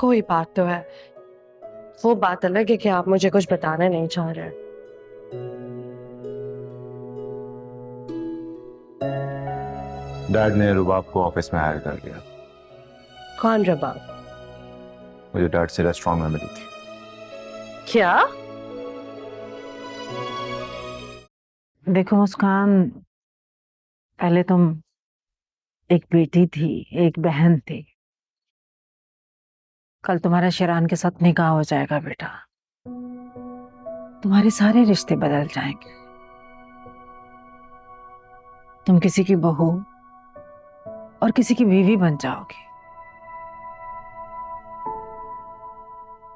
कोई बात तो है, वो बात अलग है कि आप मुझे कुछ बताना नहीं चाह रहे। डैड ने रुबाब को ऑफिस में हायर कर लिया। कौन रबाब? मुझे डैड से रेस्टोरेंट में मिली थी। क्या? देखो मुस्कान, पहले तुम एक बेटी थी, एक बहन थी। कल तुम्हारा शिरान के साथ निकाह हो जाएगा बेटा। तुम्हारे सारे रिश्ते बदल जाएंगे। तुम किसी की बहू और किसी की बीवी बन जाओगी।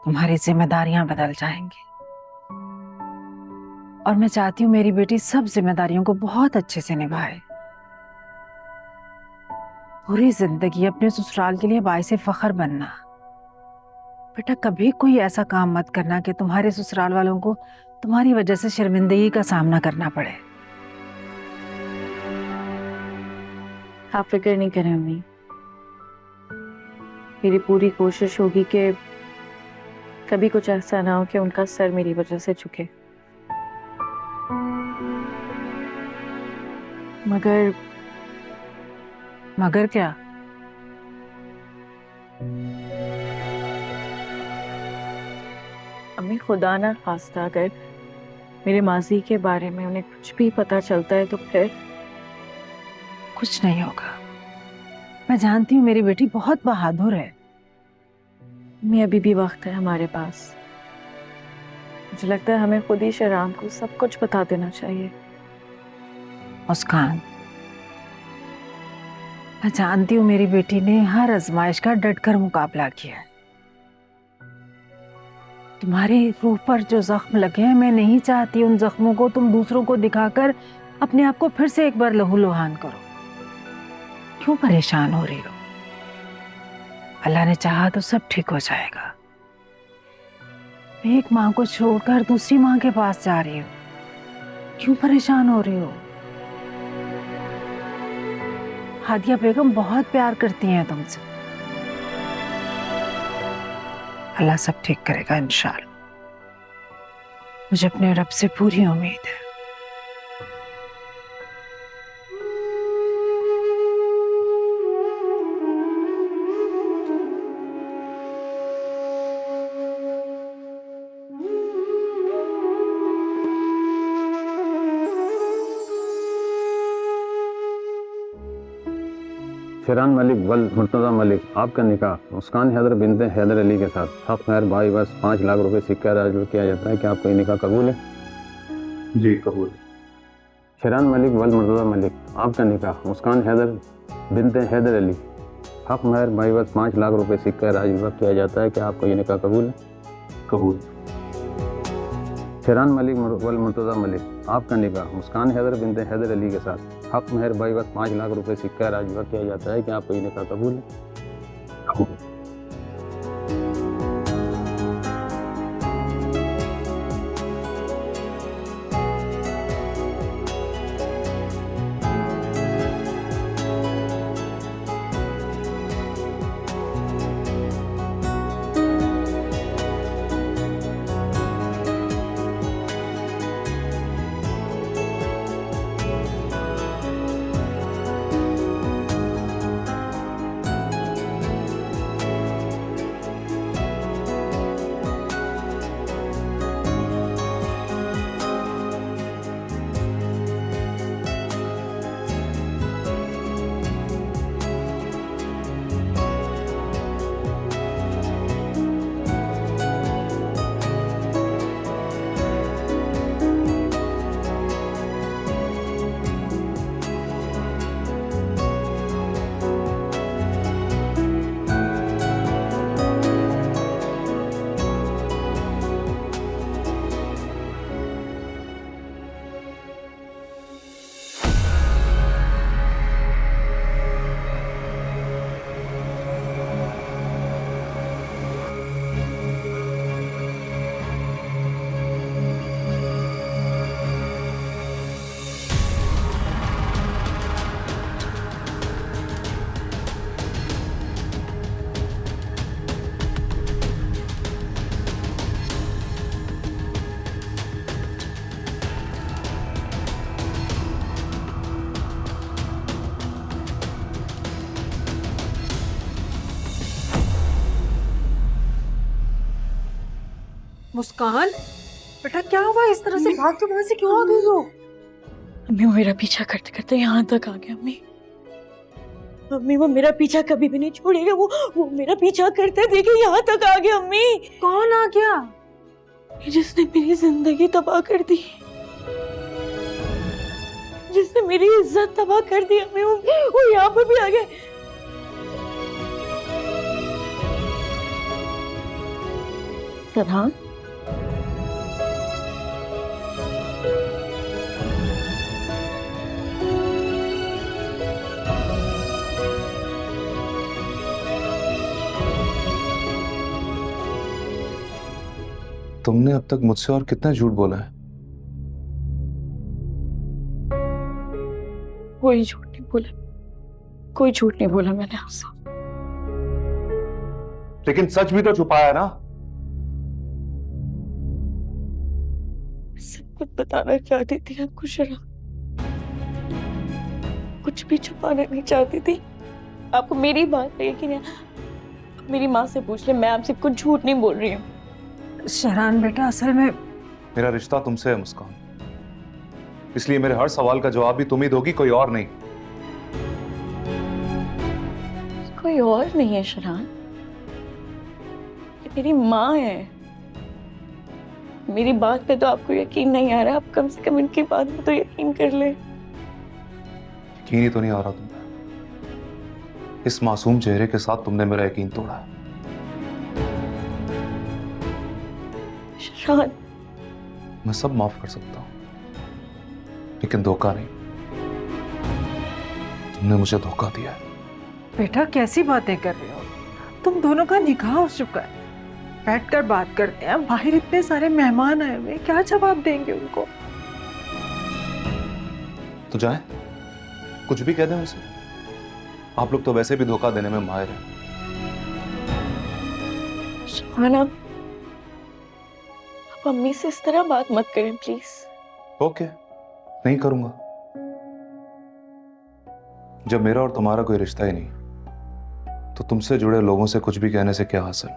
तुम्हारी जिम्मेदारियां बदल जाएंगी। और मैं चाहती हूँ मेरी बेटी सब जिम्मेदारियों को बहुत अच्छे से निभाए। पूरी जिंदगी अपने ससुराल के लिए बाइसे फख्र बनना। बेटा कभी कोई ऐसा काम मत करना कि तुम्हारे ससुराल वालों को तुम्हारी वजह से शर्मिंदगी का सामना करना पड़े। आप फिक्र नहीं करें अम्मी, मेरी पूरी कोशिश होगी कि कभी कुछ ऐसा ना हो कि उनका सर मेरी वजह से झुके। मगर क्या? अम्मी खुदा ना खास्ता अगर मेरे माजी के बारे में उन्हें कुछ भी पता चलता है तो फिर कुछ नहीं होगा। मैं जानती हूँ मेरी बेटी बहुत बहादुर है। अम्मी अभी भी वक्त है हमारे पास। मुझे लगता है हमें खुद ही शराम को सब कुछ बता देना चाहिए। मुस्कान, मैं जानती हूँ मेरी बेटी ने हर आजमाइश का डटकर मुकाबला किया है। तुम्हारी रूह पर जो जख्म लगे हैं, मैं नहीं चाहती उन जख्मों को तुम दूसरों को दिखाकर अपने आप को फिर से एक बार लहूलुहान करो। क्यों परेशान हो रही हो? अल्लाह ने चाहा तो सब ठीक हो जाएगा। एक माँ को छोड़कर दूसरी माँ के पास जा रही हो, क्यों परेशान हो रही हो? हादिया बेगम बहुत प्यार करती हैं तुमसे। अल्लाह सब ठीक करेगा इंशाअल्लाह। मुझे अपने रब से पूरी उम्मीद है। शिरान मलिक वल मुर्तज़ा मलिक, आपका निकाह मुस्कान हैदर बिनते हैदर अली के साथ हक महर बाई बस 5 लाख रुपए सिक्का राजू किया जाता है। क्या आपका ये निकाह कबूल है? जी कबूल। शिरान मलिक वल मुर्तज़ा मलिक, आपका निकाह मुस्कान हैदर बिनते हैदर अली हक महर बाई बस 5 लाख रुपए सिक्का राजू किया जाता है। क्या आपका ये निकाह कबूल है? कबूल। शिरान मलिक वल मुर्तज़ा मलिक, आपका निकाह मुस्कान हैदर बिनते हैदर अली के साथ हक महर बाई बस 5 लाख रुपए सिक्का राजू किया जाता है। क्या आपका ये निकाह कबूल है? कबूल। मुस्कान, बेटा क्या हुआ? इस तरह से भाग के वहां से क्यों आ गई हो? अम्मी वो मेरा पीछा करते करते यहाँ तक आ गया। अम्मी अम्मी वो मेरा पीछा कभी भी नहीं छोड़ेगा। वो मेरा पीछा करते देखे यहाँ तक आ गया। अम्मी कौन आ गया? जिसने मेरी जिंदगी तबाह कर दी, जिसने मेरी इज्जत तबाह कर दी। अम्मी वो यहाँ पर भी आ गए। फरहान, तुमने अब तक मुझसे और कितना झूठ बोला है? कोई झूठ नहीं बोला, कोई झूठ नहीं बोला मैंने आपसे। लेकिन सच भी तो छुपाया ना। सब कुछ बताना चाहती थी आपको शरा, कुछ भी छुपाना नहीं चाहती थी। आपको मेरी बात पे यकीन है? मेरी माँ से पूछ ले, मैं आपसे कुछ झूठ नहीं बोल रही हूँ। शहरान बेटा, असल में मेरा रिश्ता तुमसे है मुस्कान, इसलिए मेरे हर सवाल का जवाब भी तुम ही दोगी, कोई और नहीं। कोई और नहीं है शरान, ये मेरी माँ है। मेरी बात पे तो आपको यकीन नहीं आ रहा, आप कम से कम इनकी बात पे तो यकीन कर ले। यकीन ही तो नहीं आ रहा तुम्हें। इस मासूम चेहरे के साथ तुमने मेरा यकीन तोड़ा। शरान, मैं सब माफ कर सकता हूं, लेकिन धोखा नहीं। तुमने मुझे धोखा दिया है। बेटा कैसी बातें कर रहे हो? तुम दोनों का निकाह हो चुका है, बैठकर बात करते हैं। बाहर इतने सारे मेहमान आए हुए, क्या जवाब देंगे उनको? तो जाए, कुछ भी कह दें उसे। आप लोग तो वैसे भी धोखा देने में माहिर हैं। शरान, आप अम्मी से इस तरह बात मत करें प्लीज। ओके, नहीं करूंगा। जब मेरा और तुम्हारा कोई रिश्ता ही नहीं, तो तुमसे जुड़े लोगों से कुछ भी कहने से क्या हासिल?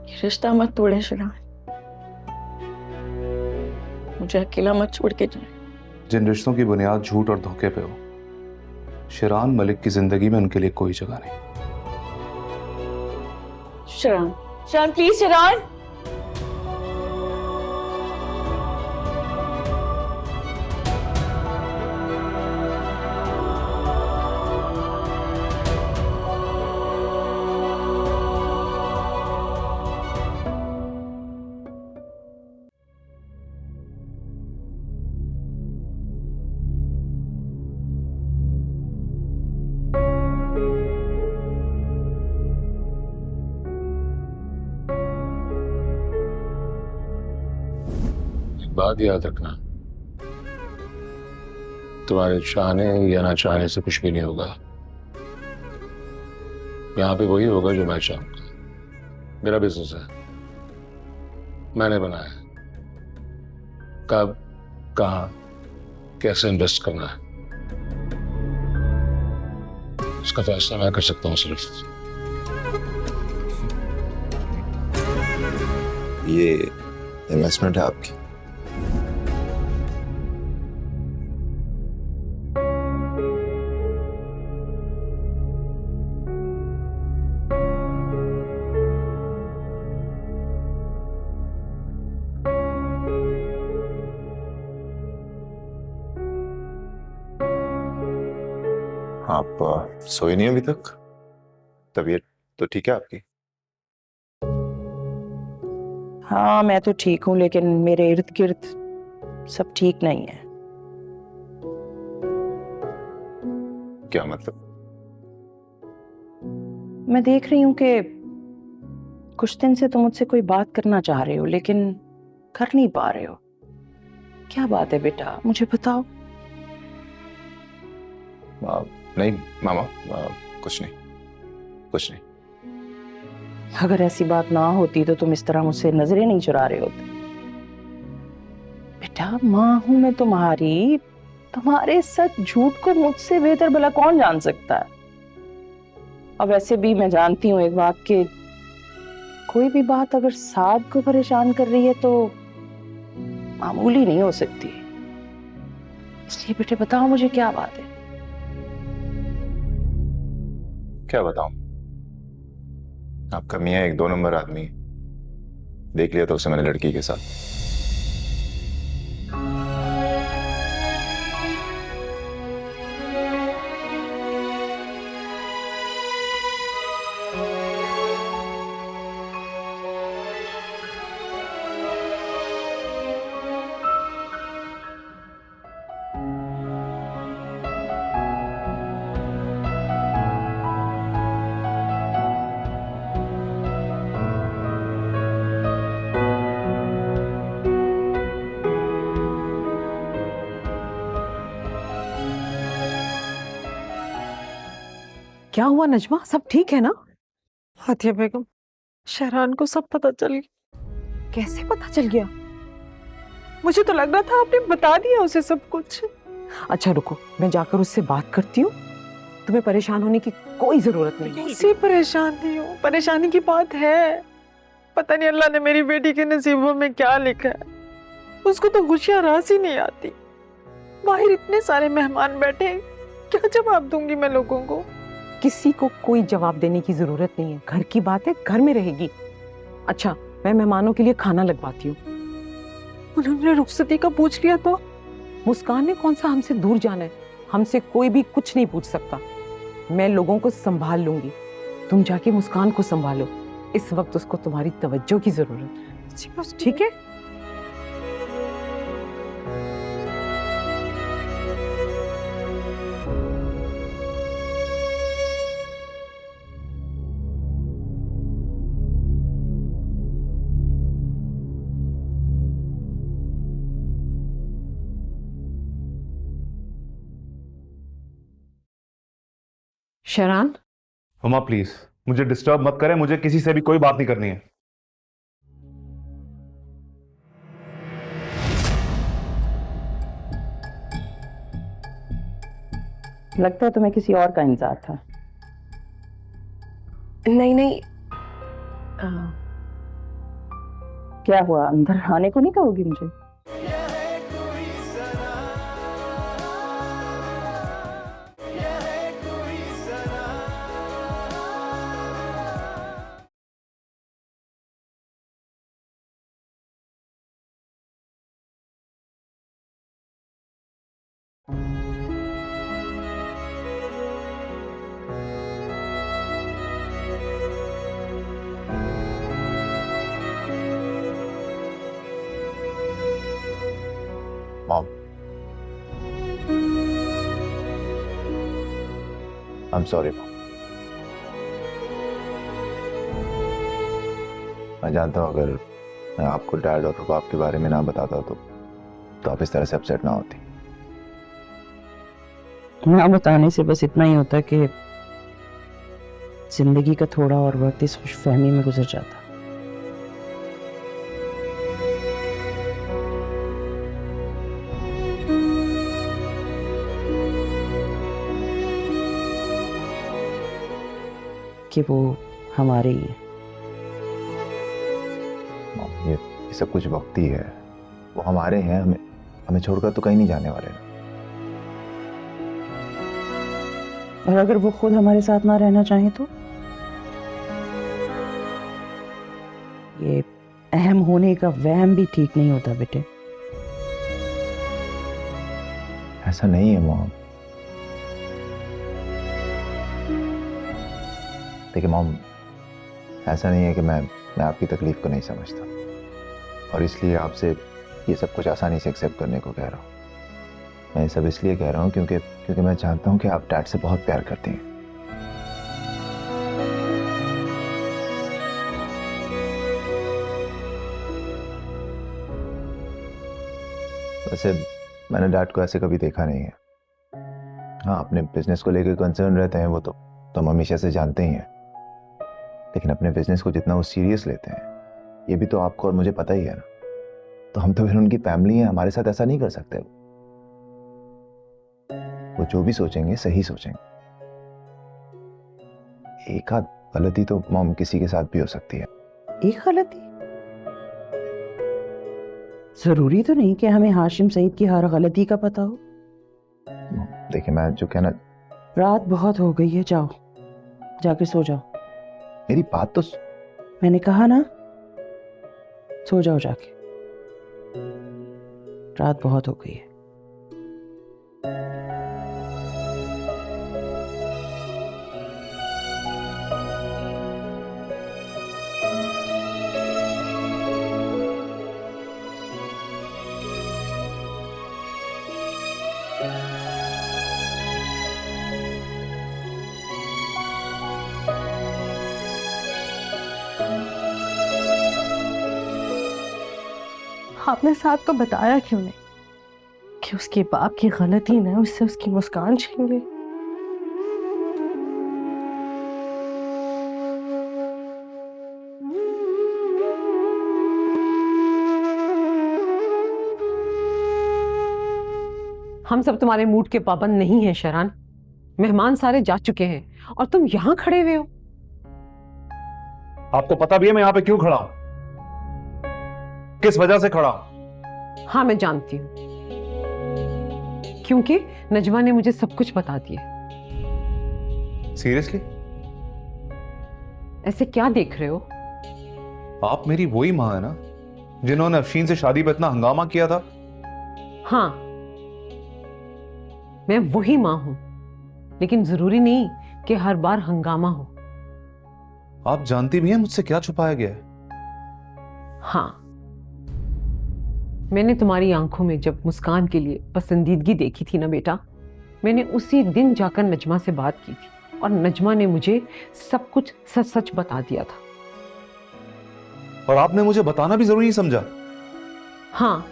ये रिश्ता मत तोड़े शरान, मुझे अकेला मत छोड़ के जाए। जिन रिश्तों की बुनियाद झूठ और धोखे पे हो, शिरान मलिक की जिंदगी में उनके लिए कोई जगह नहीं। शरान, शरान प्लीज शरान। बात याद रखना, तुम्हारे चाहने या ना चाहने से कुछ भी नहीं होगा। यहाँ पे वही होगा जो मैं चाहूंगा। मेरा बिजनेस है, मैंने बनाया। कब, कहाँ, कैसे इन्वेस्ट करना है, इसका फैसला मैं कर सकता हूँ सिर्फ। ये इन्वेस्टमेंट है आपकी। आप सोए नहीं अभी तक? तबीयत तो ठीक है आपकी? हाँ मैं तो ठीक हूँ, लेकिन मेरे इर्द गिर्द सब ठीक नहीं है। क्या मतलब? मैं देख रही हूँ कि कुछ दिन से तुम मुझसे कोई बात करना चाह रहे हो, लेकिन कर नहीं पा रहे हो। क्या बात है बेटा, मुझे बताओ। नहीं मामा, कुछ नहीं, कुछ नहीं। अगर ऐसी बात ना होती तो तुम इस तरह मुझसे नजरें नहीं चुरा रहे होते। बेटा माँ हूं मैं तुम्हारी, तुम्हारे सच झूठ को मुझसे बेहतर भला कौन जान सकता है। अब वैसे भी मैं जानती हूँ एक बात कि कोई भी बात अगर साद को परेशान कर रही है तो मामूली नहीं हो सकती। इसलिए बेटे बताओ मुझे क्या बात है। क्या बताऊं? आपका मियाँ एक 2 नंबर आदमी है। देख लिया था उसे मैंने लड़की के साथ। क्या हुआ नजमा, सब ठीक है ना? हातिया बेगम, शहरान को सब पता चल गया। कैसे पता चल गया? मुझे तो लग रहा था आपने बता दिया उसे सब कुछ। अच्छा रुको, मैं जाकर उससे बात करती हूँ। तुम्हें परेशान होने की कोई जरूरत नहीं। कैसे परेशान नहीं हूँ? परेशानी की बात है। पता नहीं अल्लाह ने मेरी बेटी के नसीबों में क्या लिखा है। उसको तो खुशियां रास ही नहीं आती। बाहर इतने सारे मेहमान बैठे, क्या जवाब दूंगी मैं लोगों को? किसी को कोई जवाब देने की जरूरत नहीं है। घर की बात है, घर में रहेगी। अच्छा, मैं मेहमानों के लिए खाना लगवाती हूँ। उन्होंने रुखसती का पूछ लिया तो? मुस्कान ने कौन सा हमसे दूर जाना है? हमसे कोई भी कुछ नहीं पूछ सकता। मैं लोगों को संभाल लूंगी। तुम जाके मुस्कान को संभालो। इस वक्त उसको तुम्हारी तवज्जो की जरूरत है। ठीक है? शहरान, हुमा प्लीज मुझे डिस्टर्ब मत करें, मुझे किसी से भी कोई बात नहीं करनी है। लगता है तुम्हें किसी और का इंतजार था। नहीं नहीं, क्या हुआ, अंदर आने को नहीं कहोगी मुझे? Mom, I am sorry mom. मैं जानता हूँ अगर मैं आपको डैड और रुबाब के बारे में ना बताता तो आप इस तरह से अपसेट ना होती। ना बताने से बस इतना ही होता कि जिंदगी का थोड़ा और वक्त इस खुशफहमी में गुजर जाता। कि वो हमारे ही है। मॉम, ये सब कुछ वक्ती है। वो हमारे हैं, हमें छोड़कर तो कहीं नहीं जाने वाले ना। और अगर वो खुद हमारे साथ ना रहना चाहे तो? ये अहम होने का वहम भी ठीक नहीं होता बेटे। ऐसा नहीं है मॉम। देखिए मॉम, ऐसा नहीं है कि मैं आपकी तकलीफ को नहीं समझता और इसलिए आपसे ये सब कुछ आसानी से एक्सेप्ट करने को कह रहा हूँ। मैं ये सब इसलिए कह रहा हूँ क्योंकि मैं जानता हूँ कि आप डैड से बहुत प्यार करती हैं। वैसे मैंने डैड को ऐसे कभी देखा नहीं है। हाँ, अपने बिजनेस को लेकर कंसर्न रहते हैं, वो तो हम हमेशा से जानते ही हैं। लेकिन अपने बिजनेस को जितना वो सीरियस लेते हैं, ये भी तो आपको और मुझे पता ही है ना। तो हम तो फिर उनकी फैमिली है, हमारे साथ ऐसा नहीं कर सकते। वो जो भी सोचेंगे सही सोचेंगे। एक आध गलती तो मॉम किसी के साथ भी हो सकती है। एक गलती? जरूरी तो नहीं कि हमें हाशिम सईद की हर गलती का पता हो। देखिए मैं जो कहना, रात बहुत हो गई है, जाओ जाके सो जाओ। मेरी बात तो मैंने कहा ना, सो जाओ जाके, रात बहुत हो गई है। आपने साहब को बताया क्यों नहीं कि उसके बाप की गलती ने उससे उसकी मुस्कान छीन ली? हम सब तुम्हारे मूड के पाबंद नहीं हैं शरान। मेहमान सारे जा चुके हैं और तुम यहां खड़े हुए हो। आपको पता भी है मैं यहां पे क्यों खड़ा हूं, किस वजह से खड़ा हूं? हाँ मैं जानती हूँ, क्योंकि नजमा ने मुझे सब कुछ बता दिया। सीरियसली? ऐसे क्या देख रहे हो? आप मेरी वही मां है ना जिन्होंने अफशीन से शादी पर इतना हंगामा किया था? हाँ मैं वही मां हूं, लेकिन जरूरी नहीं कि हर बार हंगामा हो। आप जानती भी हैं मुझसे क्या छुपाया गया है? हाँ, मैंने तुम्हारी आंखों में जब मुस्कान के लिए पसंदीदगी देखी थी ना बेटा, मैंने उसी दिन जाकर नजमा से बात की थी और नजमा ने मुझे सब कुछ सच सच बता दिया था। और आपने मुझे बताना भी जरूरी नहीं समझा? हाँ,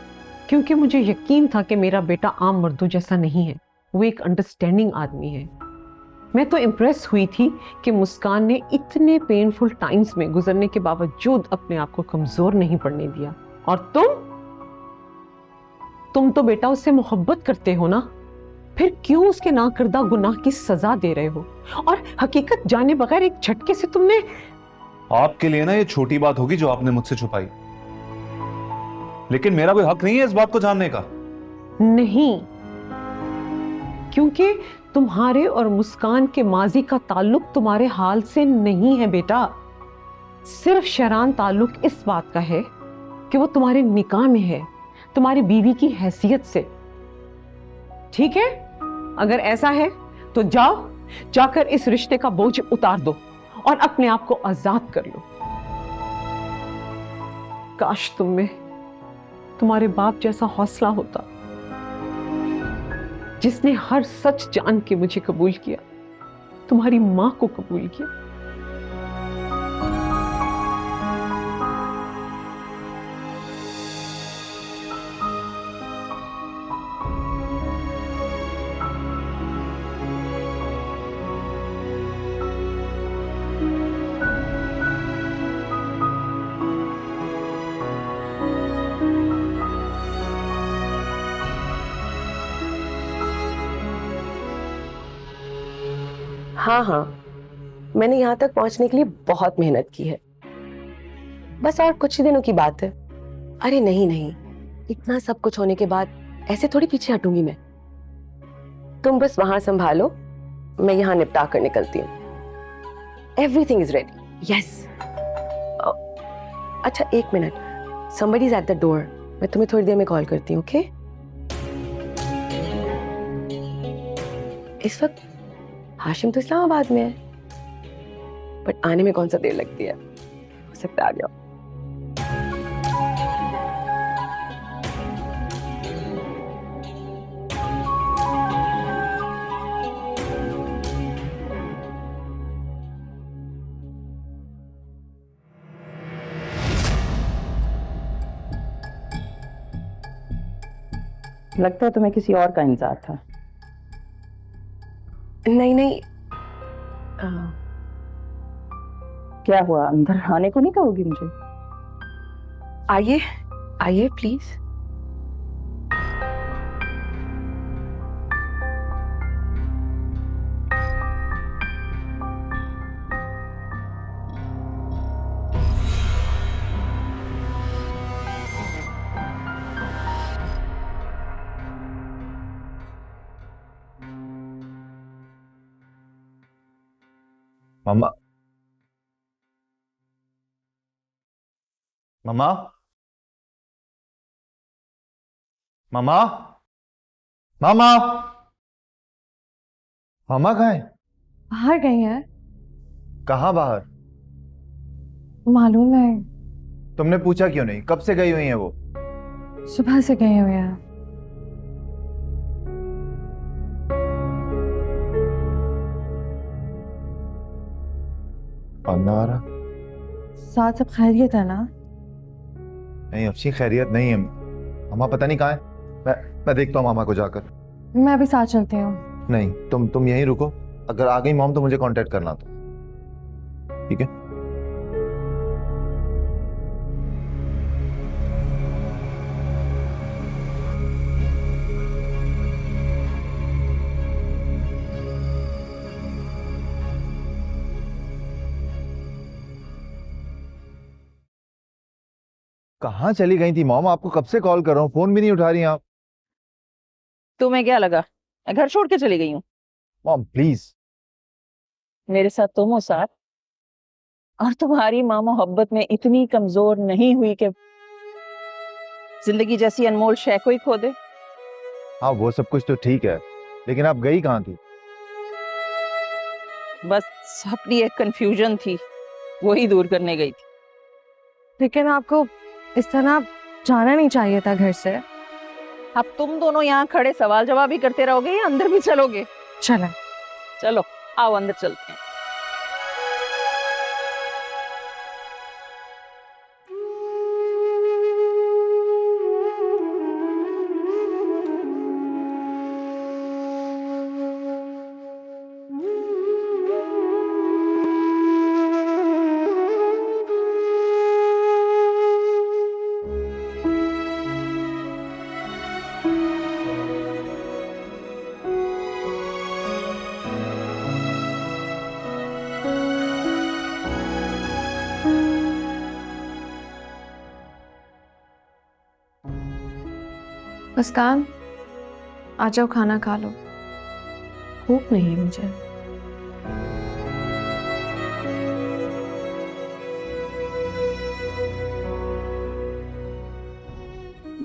क्योंकि मुझे यकीन था कि मेरा बेटा आम मर्दों जैसा नहीं है, वो एक अंडरस्टैंडिंग आदमी है। मैं तो इम्प्रेस हुई थी कि मुस्कान ने इतने पेनफुल टाइम्स में गुजरने के बावजूद अपने आप को कमजोर नहीं पड़ने दिया। और तुम तो बेटा उससे मोहब्बत करते हो ना, फिर क्यों उसके नाकर्दा गुनाह की सजा दे रहे हो? और हकीकत जाने बगैर एक झटके से तुमने। आपके लिए ना ये छोटी बात होगी जो आपने मुझसे छुपाई, लेकिन मेरा कोई हक नहीं है इस बात को जानने का। नहीं, क्योंकि तुम्हारे और मुस्कान के माजी का ताल्लुक तुम्हारे हाल से नहीं है बेटा। सिर्फ शरान ताल्लुक इस बात का है कि वो तुम्हारे निकाह में है, तुम्हारी बीवी की हैसियत से। ठीक है, अगर ऐसा है तो जाओ, जाकर इस रिश्ते का बोझ उतार दो और अपने आप को आजाद कर लो। काश तुम में तुम्हारे बाप जैसा हौसला होता, जिसने हर सच जान के मुझे कबूल किया, तुम्हारी मां को कबूल किया। हाँ हाँ, मैंने यहाँ तक पहुँचने के लिए बहुत मेहनत की है। बस और कुछ ही दिनों की बात है। अरे नहीं नहीं, इतना सब कुछ होने के बाद ऐसे थोड़ी पीछे हटूंगी मैं। तुम बस वहां संभालो, मैं यहाँ निपटा कर निकलती हूँ। Everything is ready. यस। अच्छा एक minute, somebody is at the door। मैं तुम्हें थोड़ी देर में कॉल करती हूँ, ओके? इस वक्त हाशिम तो इस्लामाबाद में है, बट आने में कौन सा देर लगती है, हो सकता है आ जाओ। लगता है तुम्हें किसी और का इंतजार था। नहीं नहीं, क्या हुआ, अंदर आने को नहीं कहोगी मुझे? आइए आइए प्लीज। मम्मा, मम्मा, मम्मा, मामा, मामा कहाँ है? बाहर गई हैं। कहाँ बाहर? मालूम है, तुमने पूछा क्यों नहीं? कब से गई हुई है वो? सुबह से गए हुए हैं। अन्ना आ रहा? साथ सब खैरियत है ना? नहीं अफशी, खैरियत नहीं है। मामा पता नहीं कहाँ है। मैं देखता हूँ मामा को जाकर। मैं भी साथ चलती हूँ। नहीं, तुम यहीं रुको। अगर आ गई मॉम तो मुझे कांटेक्ट करना, तो ठीक है? कहाँ चली गई थी मॉम? आपको कब से कॉल कर रहा हूँ, फोन भी नहीं उठा रही आप। तुम्हें क्या लगा मैं घर छोड़ के चली गई हूँ? Mom please. मेरे साथ तुम हो साथ, और तुम्हारी माँ मोहब्बत में इतनी कमजोर नहीं हुई कि जिंदगी जैसी अनमोल शय को ही खो दे। हाँ वो सब कुछ तो ठीक है, लेकिन आप गई कहाँ थी? बस अपनी एक कंफ्यूजन थी, वही दूर करने गई थी। लेकिन आपको इस तरह जाना नहीं चाहिए था घर से। अब तुम दोनों यहाँ खड़े सवाल जवाब ही करते रहोगे या अंदर भी चलोगे? चला। चलो आओ अंदर चलते हैं। मुस्कान, आ जाओ खाना खा लो। भूख नहीं है मुझे।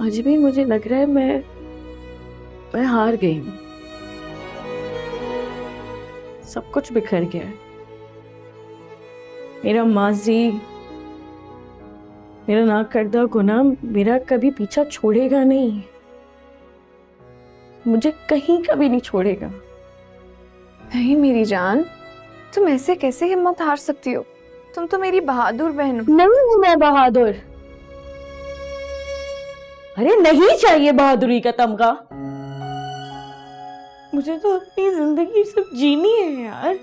आज भी मुझे लग रहा है मैं हार गई हूँ। सब कुछ बिखर गया है। मेरा माजी, मेरा ना करदा गुनाह मेरा कभी पीछा छोड़ेगा नहीं। मुझे कहीं कभी नहीं छोड़ेगा। नहीं मेरी जान, तुम ऐसे कैसे हिम्मत हार सकती हो? तुम तो मेरी बहादुर बहन हो। नहीं हूं मैं बहादुर। अरे नहीं चाहिए बहादुरी का तमगा। मुझे तो अपनी जिंदगी सिर्फ जीनी है यार।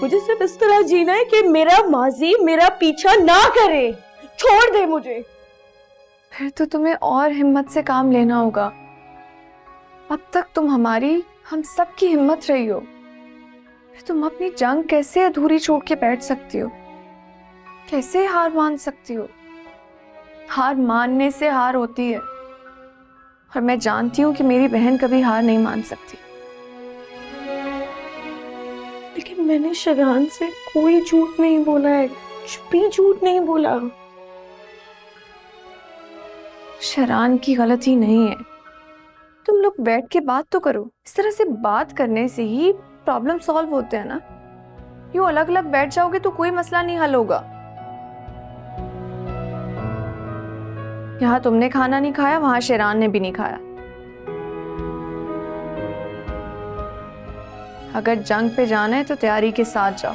मुझे सिर्फ इस तरह जीना है कि मेरा माजी मेरा पीछा ना करे, छोड़ दे मुझे। फिर तो तुम्हें और हिम्मत से काम लेना होगा। अब तक तुम हमारी, हम सब की हिम्मत रही हो, फिर तुम अपनी जंग कैसे अधूरी छोड़ के बैठ सकती हो? कैसे हार मान सकती हो? हार मानने से हार होती है, और मैं जानती हूँ कि मेरी बहन कभी हार नहीं मान सकती। लेकिन मैंने शरान से कोई झूठ नहीं बोला है, कुछ भी झूठ नहीं बोला। शरान की गलती नहीं है। तुम लोग बैठ के बात तो करो। इस तरह से बात करने से ही प्रॉब्लम सॉल्व होते हैं ना। यूं अलग अलग बैठ जाओगे तो कोई मसला नहीं हल होगा। यहाँ तुमने खाना नहीं खाया, वहां शेरान ने भी नहीं खाया। अगर जंग पे जाना है तो तैयारी के साथ जाओ।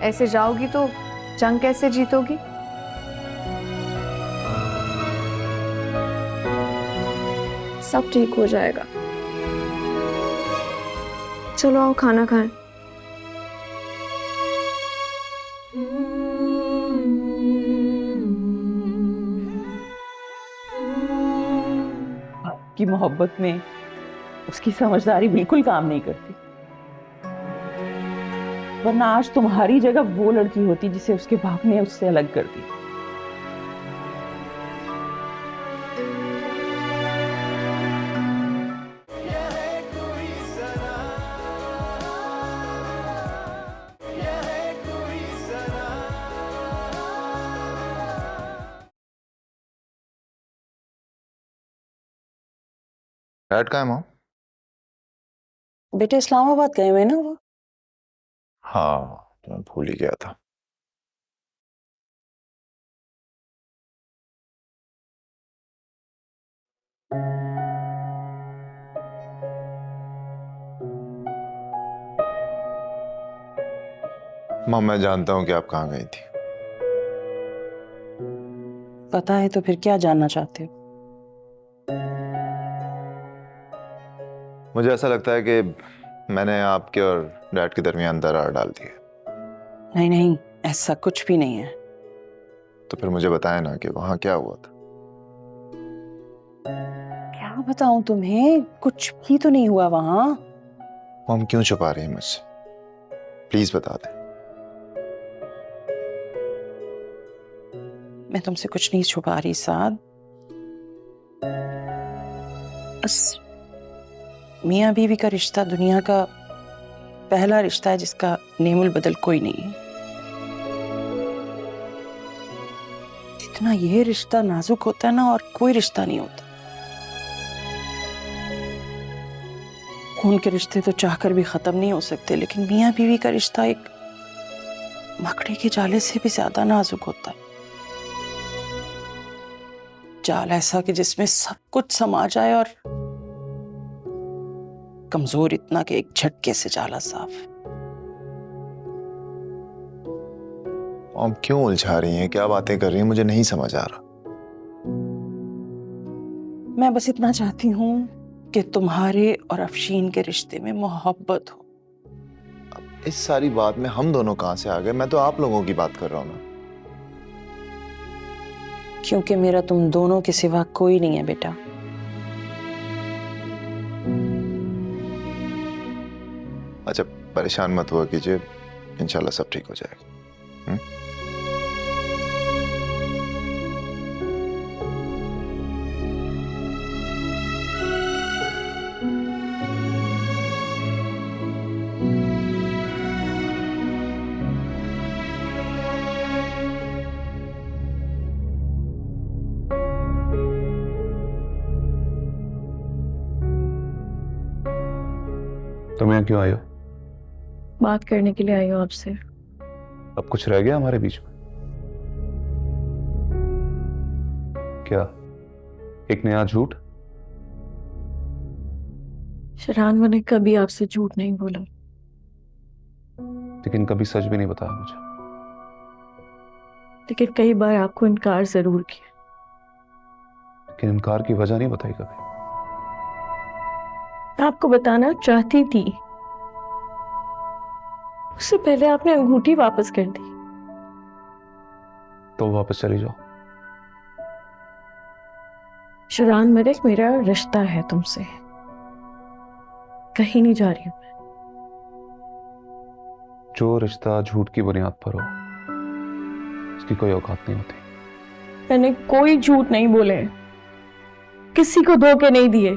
ऐसे जाओगी तो जंग कैसे जीतोगी? सब ठीक हो जाएगा। चलो आओ खाना खाएं। आपकी मोहब्बत में उसकी समझदारी बिल्कुल काम नहीं करती, वरना आज तुम्हारी जगह वो लड़की होती जिसे उसके बाप ने उससे अलग कर दी। डैड कहाँ है मॉम? बेटे इस्लामाबाद गए हुए ना वो। हाँ, तो मैं भूल ही गया था। मॉम, मैं जानता हूँ कि आप कहाँ गई थी। पता है तो फिर क्या जानना चाहते हो? मुझे ऐसा लगता है कि मैंने आपके और डैड के दरमियान दरार डाल दी है। नहीं नहीं, ऐसा कुछ भी नहीं है। तो फिर मुझे बताएं ना कि वहां क्या हुआ था। क्या बताऊं तुम्हें, कुछ भी तो नहीं हुआ वहां। मॉम क्यों छुपा रही है मुझसे? प्लीज बता दें। मैं तुमसे कुछ नहीं छुपा रही साद। बस मियाँ बीवी का रिश्ता दुनिया का पहला रिश्ता है जिसका नेमुल बदल कोई नहीं है। इतना ये रिश्ता नाजुक होता है ना, और कोई रिश्ता नहीं होता। खून के रिश्ते तो चाहकर भी खत्म नहीं हो सकते, लेकिन मियाँ बीवी का रिश्ता एक मकड़ी के जाले से भी ज्यादा नाजुक होता है। जाल ऐसा कि जिसमें सब कुछ समा जाए, और कमजोर इतना कि एक झटके से जाला साफ। मॉम क्यों उलझा रही हैं? क्या बातें कर रही हैं? मुझे नहीं समझ आ रहा। मैं बस इतना चाहती हूँ कि तुम्हारे और अफशीन के रिश्ते में मोहब्बत हो। अब इस सारी बात में हम दोनों कहां से आ गए? मैं तो आप लोगों की बात कर रहा हूं ना। क्योंकि मेरा तुम दोनों के सिवा कोई नहीं है बेटा। अच्छा, परेशान मत हुआ कीजिए, इंशाल्लाह सब ठीक हो जाएगा। तुम यहाँ क्यों आई हो? बात करने के लिए आई हूँ आपसे। अब कुछ रह गया हमारे बीच में? क्या एक नया झूठ? शरान, मैंने कभी आपसे झूठ नहीं बोला। लेकिन कभी सच भी नहीं बताया मुझे। लेकिन कई बार आपको इनकार जरूर किया। लेकिन इनकार की वजह नहीं बताई कभी। आपको बताना चाहती थी, उससे पहले आपने अंगूठी वापस कर दी। तो वापस चली जाओ। शरान मलिक, मेरा रिश्ता है तुमसे, कहीं नहीं जा रही हूं। जो रिश्ता झूठ की बुनियाद पर हो, उसकी कोई औकात नहीं होती। मैंने कोई झूठ नहीं बोले, किसी को धोखे नहीं दिए।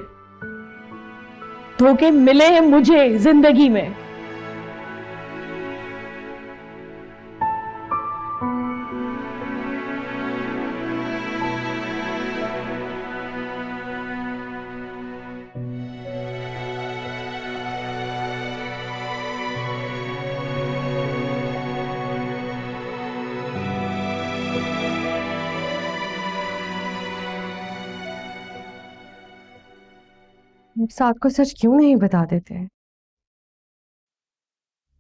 धोखे मिले हैं मुझे जिंदगी में। साथ को सच क्यों नहीं बता देते?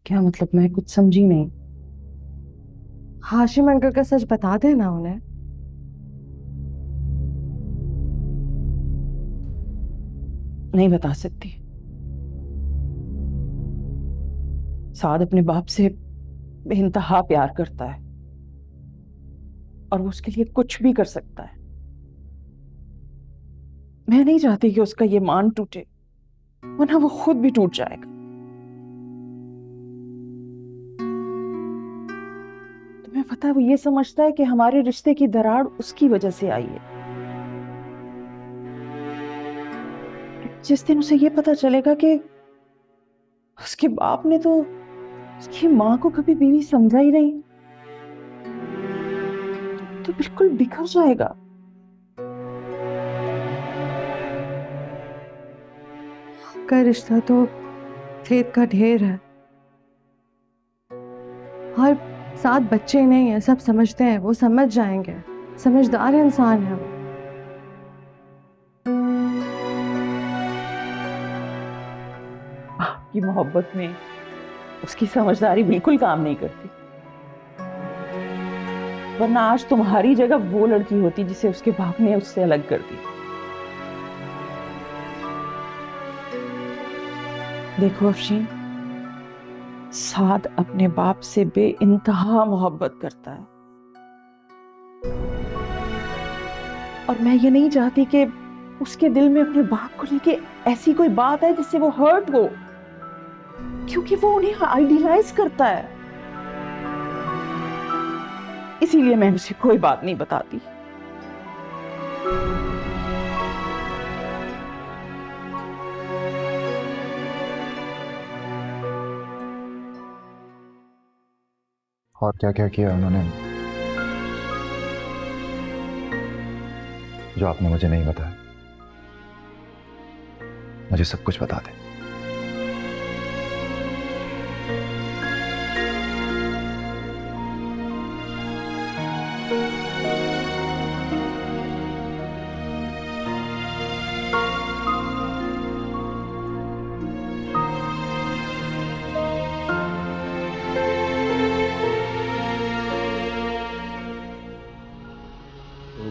क्या मतलब? मैं कुछ समझी नहीं। हाशिम अंकल का सच बता देना उन्हें। नहीं बता सकती। साद अपने बाप से बेइंतहा प्यार करता है, और वो उसके लिए कुछ भी कर सकता है। मैं नहीं चाहती कि उसका ये मान टूटे, वरना वो खुद भी टूट जाएगा। तुम्हें पता है, वो ये समझता है कि हमारे रिश्ते की दरार उसकी वजह से आई है। जिस दिन उसे ये पता चलेगा कि उसके बाप ने तो उसकी माँ को कभी बीवी समझा ही नहीं, तो बिल्कुल बिखर जाएगा। आपका रिश्ता तो खेत का ढेर है और 7 बच्चे नहीं है, सब समझते हैं, वो समझ जाएंगे, समझदार इंसान है वो। आपकी मोहब्बत में उसकी समझदारी बिल्कुल काम नहीं करती, वरना आज तुम्हारी जगह वो लड़की होती जिसे उसके बाप ने उससे अलग कर दी। देखो अफशीन, साद अपने बाप से बेइंतहा मोहब्बत करता है और मैं ये नहीं चाहती कि उसके दिल में अपने बाप को लेके ऐसी कोई बात है जिससे वो हर्ट हो, क्योंकि वो उन्हें आइडियलाइज करता है। इसीलिए मैं उसे कोई बात नहीं बताती। और क्या क्या किया उन्होंने जो आपने मुझे नहीं बताया? मुझे सब कुछ बता दें।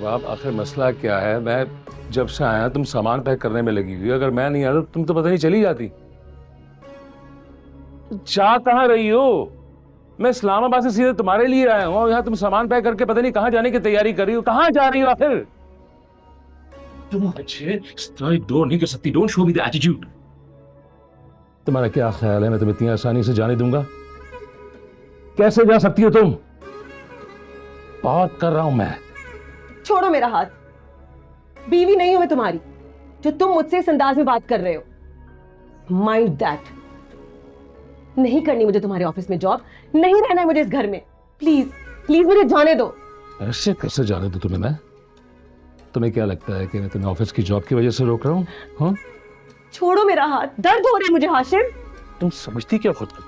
आप आखिर मसला क्या है? मैं जब से आया तुम सामान पैक करने में लगी हुई, अगर मैं नहीं आता तुम तो पता नहीं चली जाती। जा कहाँ रही हो? मैं इस्लामाबाद से सीधे तुम्हारे लिए आया हूँ और यहाँ तुम सामान पैक करके पता नहीं कहाँ जाने की तैयारी कर रही हो। कहाँ जा रही हो आखिर? तुम अच्छे इग्नोर नहीं कर सकती। Don't show me the attitude. तुम्हारा क्या ख्याल है मैं तुम्हें इतनी आसानी से जाने दूंगा? कैसे जा सकती हो तुम? बात कर रहा हूं मैं। छोड़ो मेरा हाथ। बीवी नहीं हूं मैं तुम्हारी जो तुम मुझसे इस अंदाज में बात कर रहे हो। Mind that. नहीं करनी मुझे तुम्हारे ऑफिस में जॉब, नहीं रहना है मुझे इस घर में। प्लीज प्लीज मुझे जाने दो। ऐसे कैसे जाने दूं तुम्हें मैं? तुम्हें क्या लगता है कि मैं तुम्हें ऑफिस की जॉब की वजह से रोक रहा हूं? हाँ? छोड़ो मेरा हाथ, दर्द हो रहा है मुझे हाशिम। तुम समझती क्या खुद को?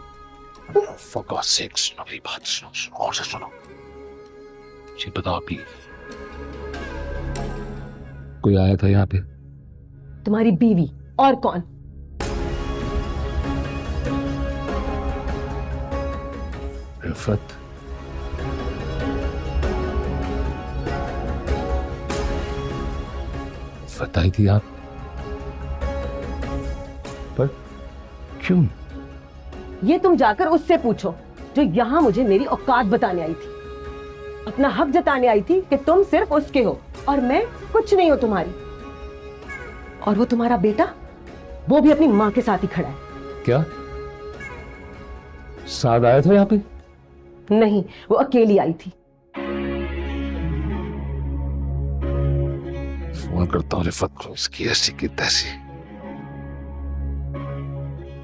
For God's sakes, सुनो मेरी बात, सुनो और से सुनो। ये बताओ प्लीज, कोई आया था यहाँ पे? तुम्हारी बीवी, और कौन? रिफत। रिफत आई थी आप पर क्यों? ये तुम जाकर उससे पूछो जो यहां मुझे मेरी औकात बताने आई थी, अपना हक जताने आई थी कि तुम सिर्फ उसके हो और मैं कुछ नहीं हूं तुम्हारी। और वो तुम्हारा बेटा, वो भी अपनी मां के साथ ही खड़ा है। क्या साद आया था यहाँ पे? नहीं, वो अकेली आई थी। फोन करता हूँ रिफत को, इसकी ऐसी की तैसी।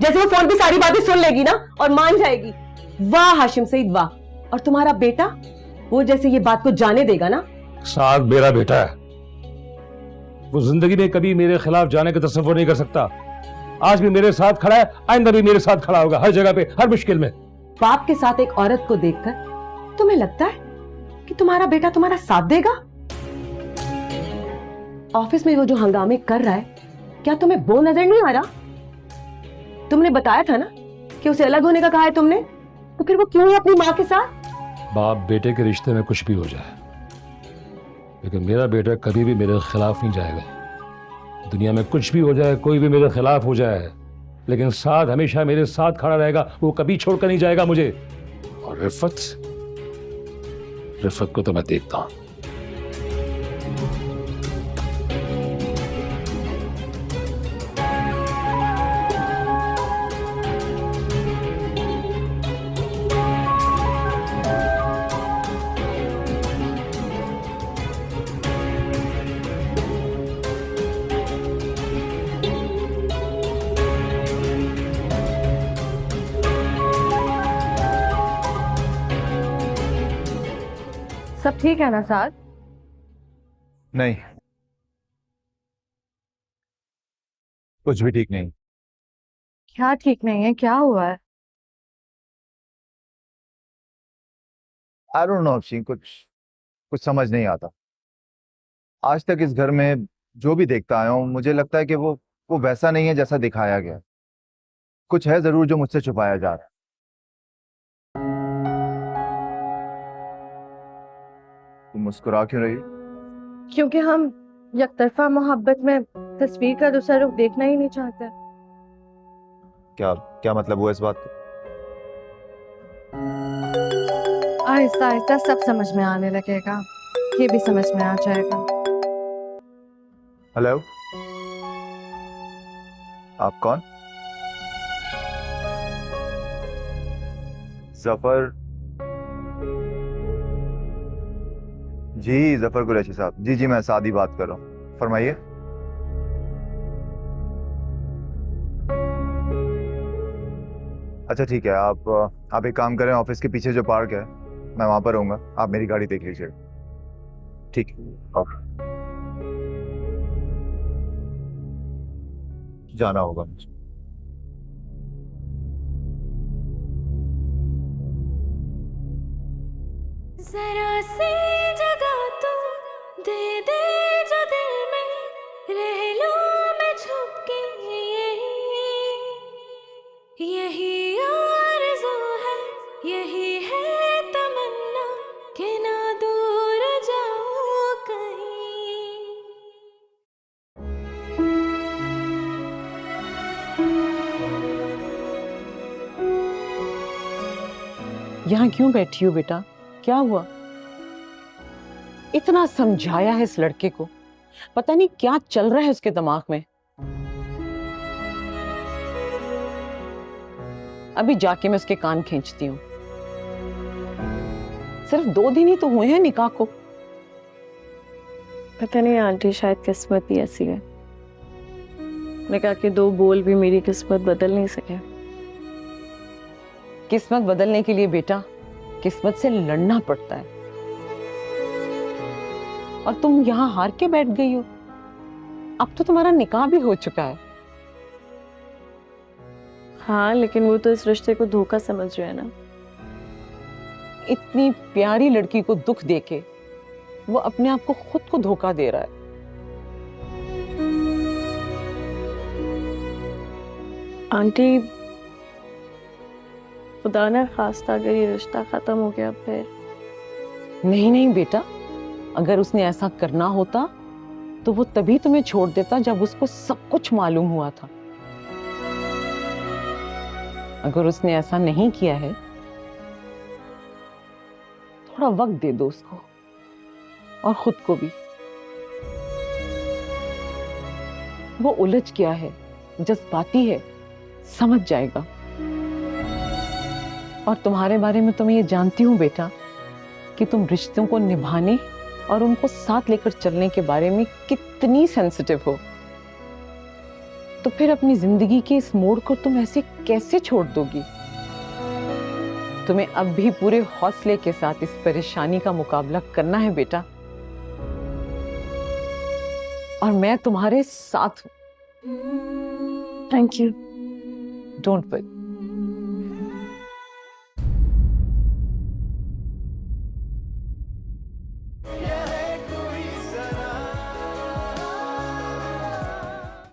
जैसे वो फोन पे सारी बातें सुन लेगी ना और मान जाएगी। वाह हाशिम सईद वाह। और तुम्हारा बेटा, वो जैसे ये बात को जाने देगा ना। साद मेरा बेटा है, वो जिंदगी में कभी मेरे खिलाफ जाने का तसव्वुर नहीं कर सकता। आज भी मेरे साथ खड़ा है, आइंदा भी मेरे साथ खड़ा होगा, हर जगह पे, हर मुश्किल में। बाप के साथ एक औरत को देखकर तुम्हें लगता है कि तुम्हारा बेटा तुम्हारा साथ देगा? ऑफिस में वो जो हंगामे कर रहा है, क्या तुम्हें वो नजर नहीं आ रहा? तुमने बताया था ना कि उसे अलग होने का कहा है तुमने, तो फिर वो क्यों है अपनी माँ के साथ? बाप बेटे के रिश्ते में कुछ भी हो जाए, लेकिन मेरा बेटा कभी भी मेरे खिलाफ नहीं जाएगा। दुनिया में कुछ भी हो जाए, कोई भी मेरे खिलाफ हो जाए, लेकिन साथ हमेशा मेरे साथ खड़ा रहेगा, वो कभी छोड़कर नहीं जाएगा मुझे। और रिफत को तो मैं देखता हूं। सब ठीक है ना साथ? नहीं, कुछ भी ठीक नहीं। क्या ठीक नहीं है? क्या हुआ है? आई डोंट नो अफशीन, कुछ कुछ समझ नहीं आता। आज तक इस घर में जो भी देखता आया हूँ, मुझे लगता है कि वो वैसा नहीं है जैसा दिखाया गया। कुछ है जरूर जो मुझसे छुपाया जा रहा है। तुम मुस्कुरा क्यों रही हो? क्योंकि हम यकतरफा मोहब्बत में तस्वीर का दूसरा रुख देखना ही नहीं चाहते। क्या क्या मतलब हुआ इस बात का? आहिस्ता आहिस्ता सब समझ में आने लगेगा, ये भी समझ में आ जाएगा। हेलो, आप कौन? जफर? जी जफर कुरैशी साहब, जी जी मैं सादी बात कर रहा हूँ, फरमाइए। अच्छा ठीक है, आप एक काम करें, ऑफिस के पीछे जो पार्क है मैं वहां पर रहूंगा, आप मेरी गाड़ी देख लीजिएगा। ठीक है, ओके। जाना होगा मुझे। जरा सी जगह तो दे दे जो दिल में, रह लूं मैं छुप के, यही आरज़ू है, यही है तमन्ना कि ना दूर जाऊं कहीं। यहाँ क्यों बैठी हो बेटा? क्या हुआ? इतना समझाया है इस लड़के को, पता नहीं क्या चल रहा है उसके दिमाग में। अभी जाके मैं उसके कान खींचती हूँ। सिर्फ 2 दिन ही तो हुए हैं निकाह को। पता नहीं आंटी, शायद किस्मत ही ऐसी है। निकाह के 2 बोल भी मेरी किस्मत बदल नहीं सके। किस्मत बदलने के लिए बेटा किस्मत से लड़ना पड़ता है, और तुम यहाँ हार के बैठ गई हो। अब तो तुम्हारा निकाह भी हो चुका है। हाँ, लेकिन वो तो इस रिश्ते को धोखा समझ रहे हैं ना। इतनी प्यारी लड़की को दुख देके वो अपने आप को खुद को धोखा दे रहा है। आंटी, खुदा ना खास्ता अगर ये रिश्ता खत्म हो गया फिर। नहीं नहीं बेटा, अगर उसने ऐसा करना होता तो वो तभी तुम्हें छोड़ देता जब उसको सब कुछ मालूम हुआ था। अगर उसने ऐसा नहीं किया है, थोड़ा वक्त दे दो उसको और खुद को भी। वो उलझ गया है, जज्बाती है, समझ जाएगा। और तुम्हारे बारे में तो मैं ये जानती हूँ बेटा कि तुम रिश्तों को निभाने और उनको साथ लेकर चलने के बारे में कितनी सेंसिटिव हो। तो फिर अपनी जिंदगी के इस मोड़ को तुम ऐसे कैसे छोड़ दोगी? तुम्हें अब भी पूरे हौसले के साथ इस परेशानी का मुकाबला करना है बेटा, और मैं तुम्हारे साथ हूं। Thank you. Don't worry.